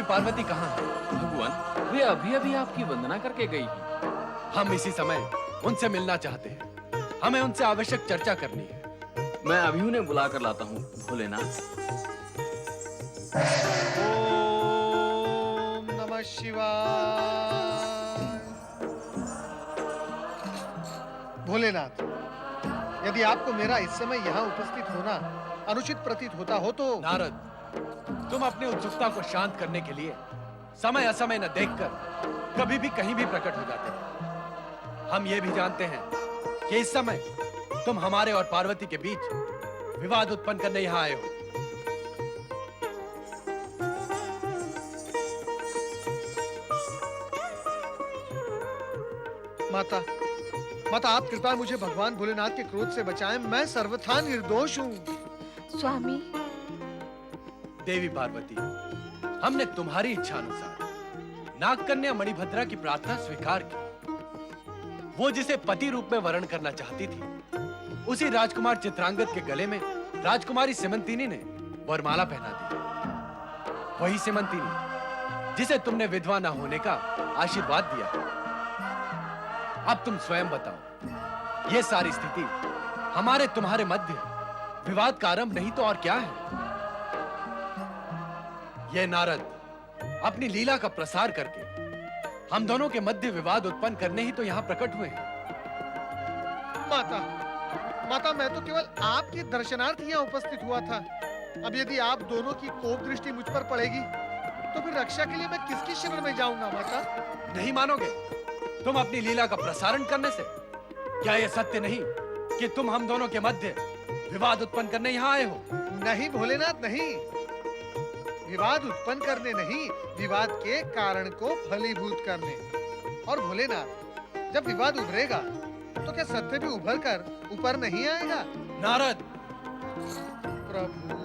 पार्वती कहाँ है? भगवान, वे अभी अभी आपकी वंदना करके गई हैं। हम इसी समय उनसे मिलना चाहते हैं। हमें उनसे आवश्यक चर्चा करनी है। मैं अभी उन्हें बुला कर लाता हूँ भोलेनाथ। ओम नमः शिवाय। भोलेनाथ, यदि आपको मेरा इस समय यहाँ उपस्थित होना अनुचित प्रतीत होता हो तो नारद, तुम अपनी उत्सुकता को शांत करने के लिए समय असमय न देखकर कभी भी कहीं भी प्रकट हो जाते हैं। हम ये भी जानते हैं कि इस समय तुम हमारे और पार्वती के बीच विवाद उत्पन्न करने यहाँ आए हो। माता, माता आप कृपा मुझे भगवान भोलेनाथ के क्रोध से बचाएं। मैं सर्वथा निर्दोष हूँ। स्वामी, देवी पार्वती, हमने तुम्हारी इच्छा अनुसार नागकन्या मणिभद्रा की प्रार्थना स्वीकार की। वो जिसे पति रूप में वर्ण करना चाहती थी, उसी राजकुमार चित्रांगद के गले में राजकुमारी सिमंतिनी ने वरमाला पहना दी। वही सिमंतिनी जिसे तुमने विधवा न होने का आशीर्वाद दिया। अब तुम स्वयं बताओ, ये सारी स्थिति हमारे तुम्हारे मध्य विवाद का आरंभ नहीं तो और क्या है? ये नारद अपनी लीला का प्रसार करके हम दोनों के मध्य विवाद उत्पन्न करने ही तो यहाँ प्रकट हुए हैं। माता, माता मैं तो केवल आपके दर्शनार्थ यहाँ उपस्थित हुआ था। अब यदि आप दोनों की कोप दृष्टि मुझ पर पड़ेगी तो फिर रक्षा के लिए मैं किसकी शरण में जाऊंगा? माता, नहीं मानोगे तुम अपनी लीला का प्रसारण करने से? क्या यह सत्य नहीं कि तुम हम दोनों के मध्य विवाद उत्पन्न करने यहाँ आए हो? नहीं भोलेनाथ, नहीं। विवाद उत्पन्न करने नहीं, विवाद के कारण को फलीभूत करने। और भोलेनाथ, जब विवाद उभरेगा तो क्या सत्य भी उभर कर ऊपर नहीं आएगा? नारद, प्रभु,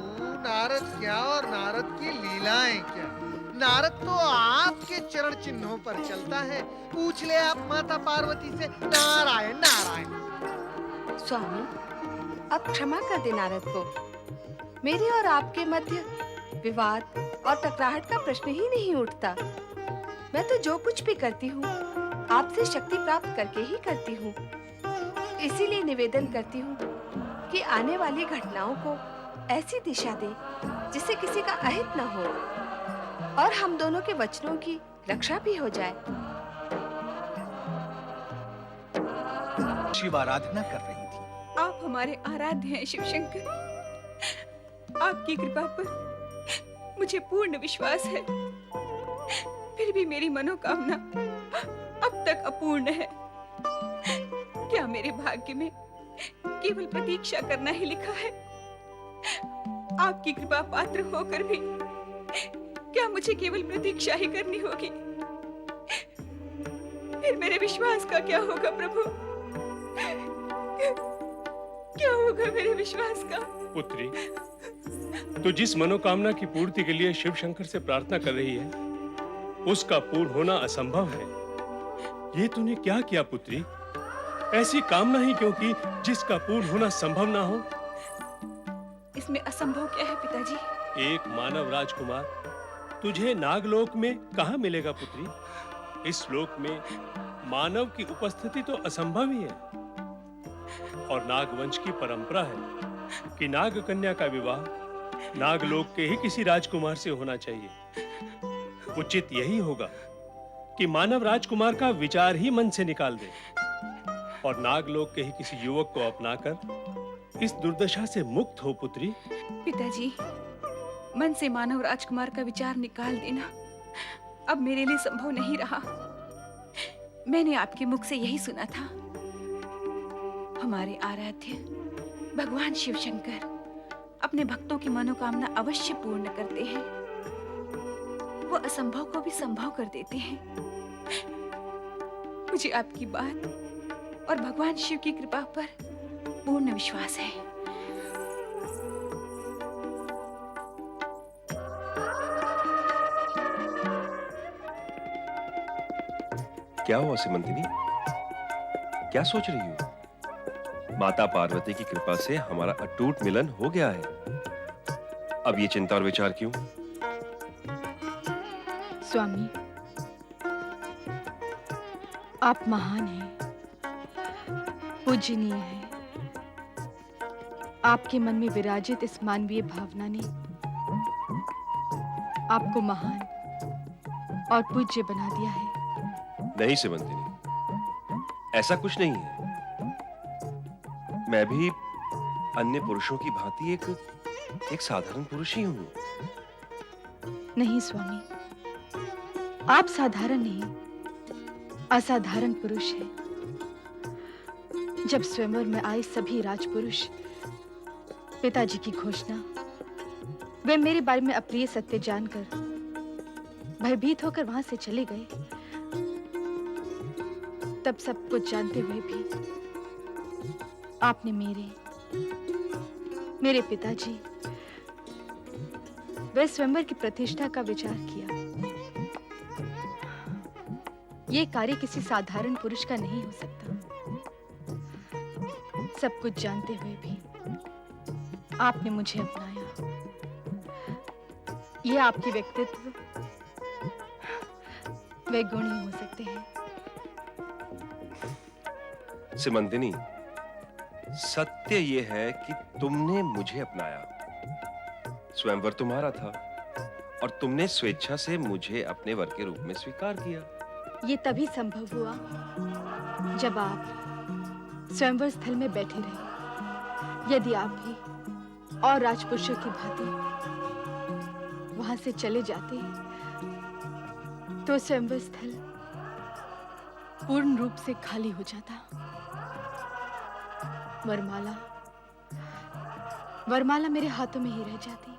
नारद क्या और नारद की लीलाएं क्या? नारद तो आपके चरण चिन्हों पर चलता है। पूछ ले आप माता पार्वती से। नारायण नारायण। स्वामी, अब क्षमा कर दे नारद को। मेरे और आपके मध्य विवाद और टकराहट का प्रश्न ही नहीं उठता। मैं तो जो कुछ भी करती हूँ आपसे शक्ति प्राप्त करके ही करती हूँ। इसीलिए निवेदन करती हूँ कि आने वाली घटनाओं को ऐसी दिशा दे जिससे किसी का अहित न हो और हम दोनों के वचनों की रक्षा भी हो जाए। शिव आराधना कर रही थी। आप हमारे आराध्य हैं शिव शंकर। आपकी कृपा पर मुझे पूर्ण विश्वास है, फिर भी मेरी मनोकामना अब तक अपूर्ण है। क्या मेरे भाग्य में केवल प्रतीक्षा करना ही लिखा है? आपकी कृपा पात्र होकर भी क्या मुझे केवल प्रतीक्षा ही करनी होगी? फिर मेरे विश्वास का क्या होगा प्रभु? क्या होगा मेरे विश्वास का? पुत्री, तो जिस मनोकामना की पूर्ति के लिए शिव शंकर से प्रार्थना कर रही है, उसका पूर्ण होना असंभव है। ये तूने क्या किया पुत्री? ऐसी कामना ही क्यों की जिसका पूर्ण होना संभव ना हो? इसमें असंभव क्या है पिताजी? एक मानव राजकुमार तुझे नागलोक में कहाँ मिलेगा पुत्री? इस लोक में मानव की उपस्थिति तो असंभव ही है। और नागवंश की परंपरा है कि नाग कन्या का विवाह नागलोक के ही किसी राजकुमार से होना चाहिए। उचित यही होगा कि मानव राजकुमार का विचार ही मन से निकाल दे और नागलोक के ही किसी युवक को अपनाकर इस दुर्दशा से मुक्त हो पुत्री। पिताजी, मन से मानव राजकुमार का विचार निकाल देना अब मेरे लिए संभव नहीं रहा। मैंने आपके मुख से यही सुना था। हमारे आराध्य भगवान शिव शंकर अपने भक्तों की मनोकामना अवश्य पूर्ण करते हैं। वो असंभव को भी संभव कर देते हैं। मुझे आपकी बात और भगवान शिव की कृपा पर पूर्ण विश्वास है। क्या हुआ सिमंतिनी? क्या सोच रही हो? माता पार्वती की कृपा से हमारा अटूट मिलन हो गया है। अब ये चिंता और विचार क्यों? स्वामी, आप महान हैं, पूजनीय हैं। आपके मन में विराजित इस मानवीय भावना ने आपको महान और पूज्य बना दिया है। नहीं सिमंतिनी, ऐसा कुछ नहीं है। मैं भी अन्य पुरुषों की भांति एक साधारण पुरुष ही हूं। नहीं स्वामी, आप साधारण नहीं, असाधारण पुरुष हैं। जब स्वयंवर में आए सभी राजपुरुष पिताजी की घोषणा, वे मेरे बारे में अप्रिय सत्य जानकर भयभीत होकर वहां से चले गए, तब सब कुछ जानते हुए भी आपने मेरे पिताजी वे स्वयंवर की प्रतिष्ठा का विचार किया। ये कार्य किसी साधारण पुरुष का नहीं हो सकता। सब कुछ जानते हुए भी आपने मुझे अपनाया। ये आपके व्यक्तित्व वे गुण ही हो सकते हैं। सिमंतिनी, सत्य ये है कि तुमने मुझे अपनाया। स्वयंवर तुम्हारा था और तुमने स्वेच्छा से मुझे अपने वर के रूप में स्वीकार किया। ये तभी संभव हुआ जब आप स्वयंवर स्थल में बैठे रहे। यदि आप भी और राजपुरुषों की भांति वहां से चले जाते तो स्वयंवर स्थल पूर्ण रूप से खाली हो जाता। वरमाला मेरे हाथों में ही रह जाती।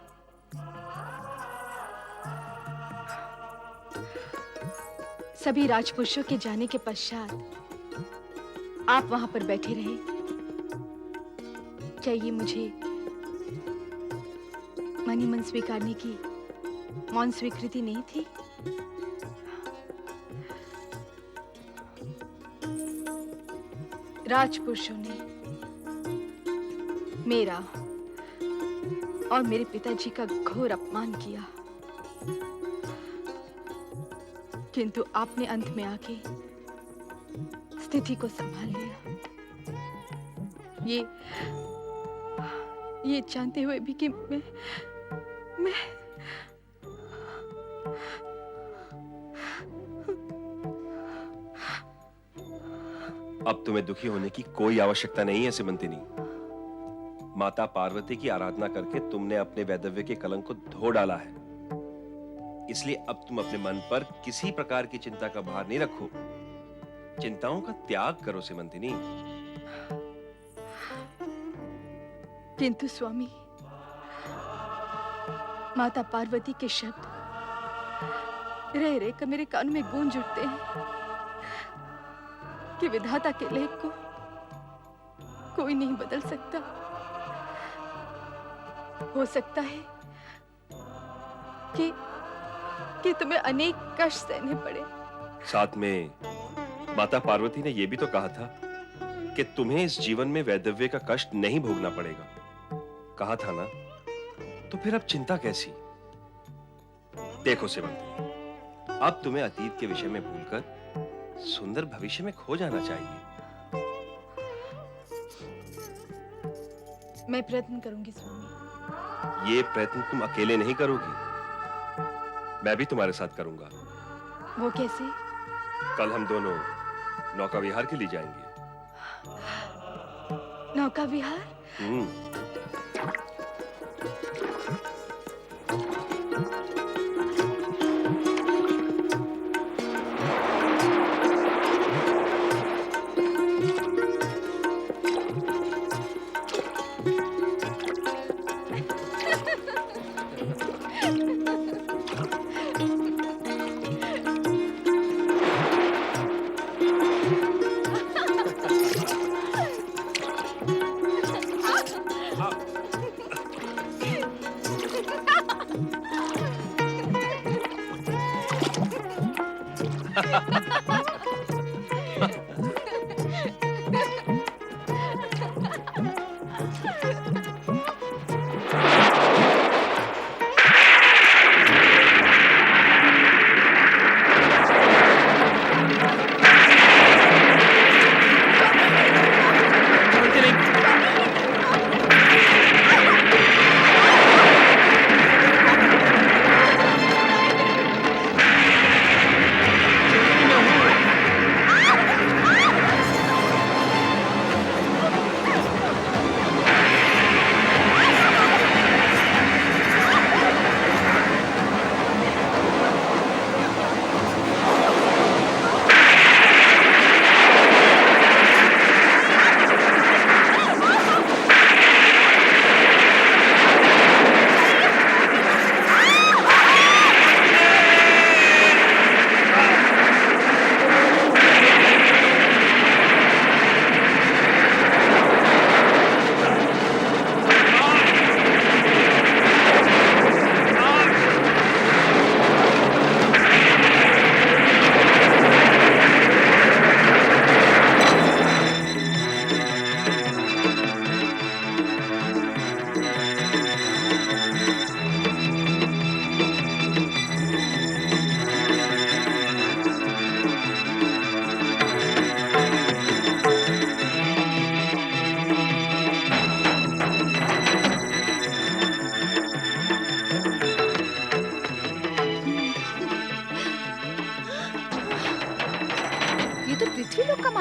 सभी राजपुरुषों के जाने के पश्चात आप वहां पर बैठे रहे। क्या ये मुझे मनी मन स्वीकारने की मौन स्वीकृति नहीं थी? राजपुरुषों ने मेरा और मेरे पिताजी का घोर अपमान किया, किंतु आपने अंत में आके स्थिति को संभाल लिया। ये जानते हुए भी कि मैं अब तुम्हें दुखी होने की कोई आवश्यकता नहीं है सिमंतिनी। माता पार्वती की आराधना करके तुमने अपने वैधव्य के कलंक को धो डाला है। इसलिए अब तुम अपने मन पर किसी प्रकार की चिंता का भार नहीं रखो। चिंताओं का त्याग करो सिमंतिनी। किंतु स्वामी, माता पार्वती के शब्द रह रह कर मेरे कान में गूंज उठते हैं कि विधाता के लेख को कोई नहीं बदल सकता। हो सकता है कि तुम्हें अनेक कष्ट सहने पड़े। साथ में माता पार्वती ने यह भी तो कहा था कि तुम्हें इस जीवन में वैधव्य का कष्ट नहीं भोगना पड़ेगा। कहा था ना? तो फिर अब चिंता कैसी? देखो सिमंतिनी, अब तुम्हें अतीत के विषय में भूलकर सुंदर भविष्य में खो जाना चाहिए। मैं प्रयत्न करूंगी स्वामी। ये प्रयत्न तुम अकेले नहीं करोगी, मैं भी तुम्हारे साथ करूंगा। वो कैसे? कल हम दोनों नौका विहार के लिए जाएंगे। नौका विहार?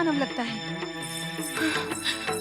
मानव लगता है।